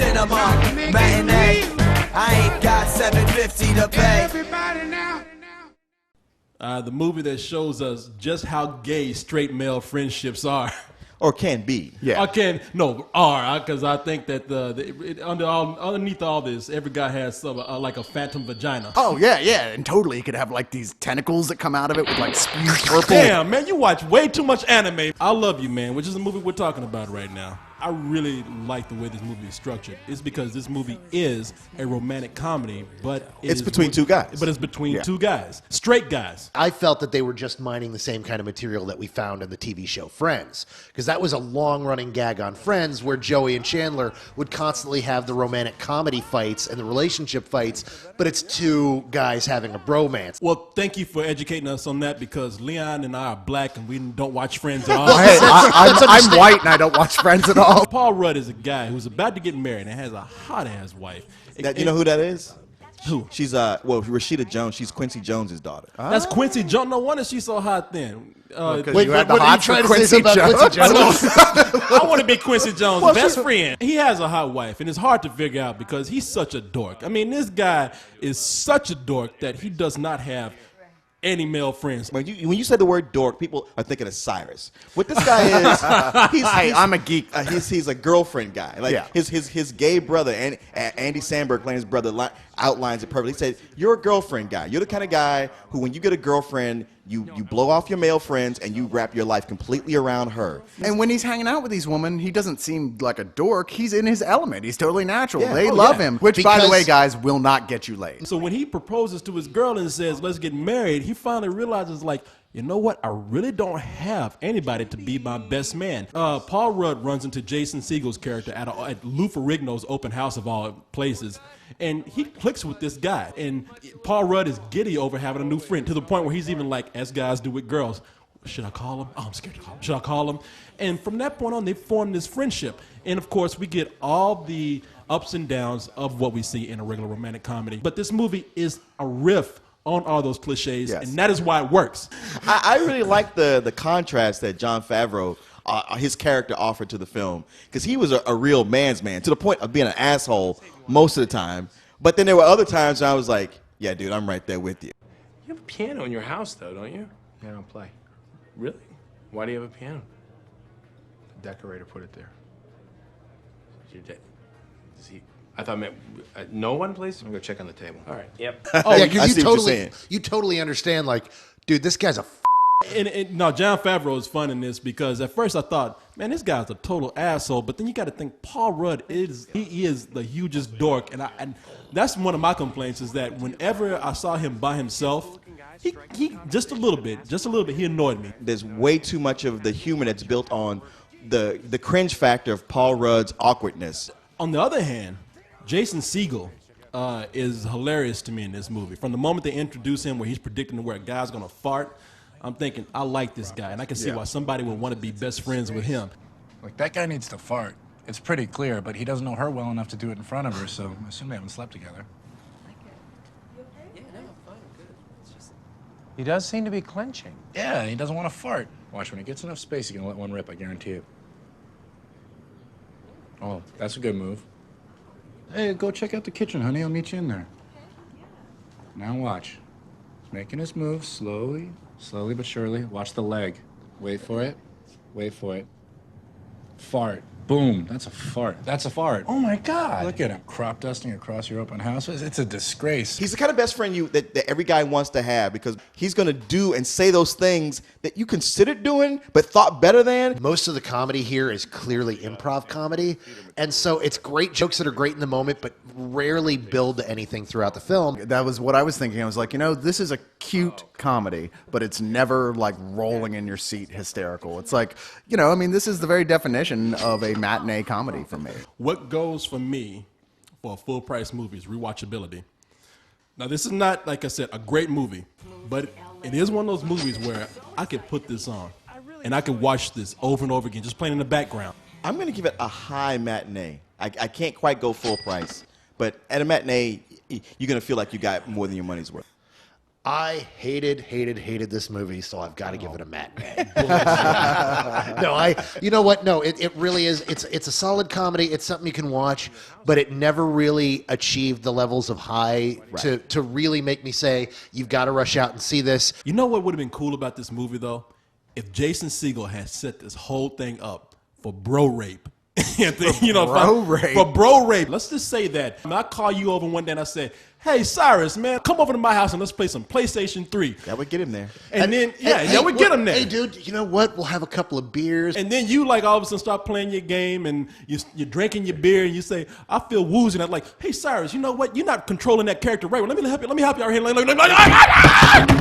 cinema matinee. I ain't got $7.50 to pay. The movie that shows us just how gay straight male friendships are. Or can be. Yeah. Because I think that underneath all this, every guy has some like a phantom vagina. Oh, yeah, and totally. You could have, like, these tentacles that come out of it with, like, spew purple. Damn, man, you watch way too much anime. I Love You, Man, which is the movie we're talking about right now. I really like the way this movie is structured. It's because this movie is a romantic comedy, but It's between two guys. But it's between two guys. Straight guys. I felt that they were just mining the same kind of material that we found in the TV show Friends, because that was a long-running gag on Friends where Joey and Chandler would constantly have the romantic comedy fights and the relationship fights, but it's two guys having a bromance. Well, thank you for educating us on that, because Leon and I are black and we don't watch Friends at all. Hey, I'm white and I don't watch Friends at all. Paul Rudd is a guy who's about to get married and has a hot-ass wife. You know who that is? Who? She's Rashida Jones. She's Quincy Jones' daughter. That's Quincy Jones. No wonder she's so hot then. Wait, you had the hot for Quincy Jones? I want to be Quincy Jones' best friend. He has a hot wife, and it's hard to figure out because he's such a dork. I mean, this guy is such a dork that he does not have any male friends. When you say the word dork, people are thinking of Cyrus. What this guy is, I'm a geek. He's a girlfriend guy. Like his gay brother, and Andy Samberg playing his brother, outlines it perfectly. He said, "You're a girlfriend guy. You're the kind of guy who, when you get a girlfriend, you blow off your male friends and you wrap your life completely around her." And when he's hanging out with these women, he doesn't seem like a dork. He's in his element. He's totally natural. Yeah. They Oh, love yeah. him, which, by the way, guys, will not get you laid. So when he proposes to his girl and says, "Let's get married," he finally realizes, like, you know what? I really don't have anybody to be my best man. Paul Rudd runs into Jason Segel's character at Lou Ferrigno's open house of all places, and he clicks with this guy. And Paul Rudd is giddy over having a new friend, to the point where he's even like, as guys do with girls, should I call him? Oh, I'm scared to call him. Should I call him? And from that point on, they form this friendship. And of course, we get all the ups and downs of what we see in a regular romantic comedy. But this movie is a riff on all those cliches, Yes. and that is why it works. I really like the contrast that Jon Favreau, his character, offered to the film, because he was a real man's man, to the point of being an asshole most of the time. But then there were other times when I was like, yeah, dude, I'm right there with you. You have a piano in your house, though, don't you? Yeah, I don't play. Really? Why do you have a piano? The decorator put it there. Your dad. Does he? I thought no one plays. I'm gonna go check on the table. All right. Yep. Oh, yeah, I because see what you're saying. you totally understand, like, dude, this guy's a No, Jon Favreau is fun in this, because at first I thought, man, this guy's a total asshole. But then you got to think, Paul Rudd is the hugest dork, and that's one of my complaints, is that whenever I saw him by himself, he just a little bit, he annoyed me. There's way too much of the humor that's built on the cringe factor of Paul Rudd's awkwardness. On the other hand, Jason Segel is hilarious to me in this movie. From the moment they introduce him, where he's predicting where a guy's gonna fart, I'm thinking, I like this guy, and I can see why somebody would want to be best friends with him. Look, that guy needs to fart. It's pretty clear, but he doesn't know her well enough to do it in front of her, so I assume they haven't slept together. He does seem to be clenching. Yeah, he doesn't want to fart. Watch, when he gets enough space, he can let one rip, I guarantee you. Oh, that's a good move. Hey, go check out the kitchen, honey. I'll meet you in there. Now watch. He's making his move slowly but surely. Watch the leg. Wait for it. Wait for it. Fart. Boom. That's a fart. That's a fart. Oh my God. Look at him. Crop dusting across your open house. It's a disgrace. He's the kind of best friend that every guy wants to have, because he's going to do and say those things that you considered doing but thought better than. Most of the comedy here is clearly improv comedy, and so it's great jokes that are great in the moment, but rarely build to anything throughout the film. That was what I was thinking. I was like, this is a cute comedy, but it's never like rolling in your seat hysterical. It's like, this is the very definition of a matinee comedy for me. What goes for me for a full price movie is rewatchability. Now, this is not, like I said, a great movie, but it is one of those movies where I could put this on and I could watch this over and over again, just playing in the background. I'm going to give it a high matinee. I can't quite go full price, but at a matinee, you're going to feel like you got more than your money's worth. I hated this movie, so I've got to give it a matinee. No, you know what? No, it really is. It's a solid comedy. It's something you can watch, but it never really achieved the levels of high to really make me say, you've got to rush out and see this. You know what would have been cool about this movie, though? If Jason Segel had set this whole thing up for bro rape. For bro rape. Let's just say that. I call you over one day and I say, hey, Cyrus, man, come over to my house and let's play some PlayStation 3. That would get him there. And then that would get him there. Hey, dude, you know what? We'll have a couple of beers. And then you, like, all of a sudden start playing your game and you're drinking your beer and you say, I feel woozy. And I'm like, hey, Cyrus, you know what? You're not controlling that character right. Well, let me help you out here.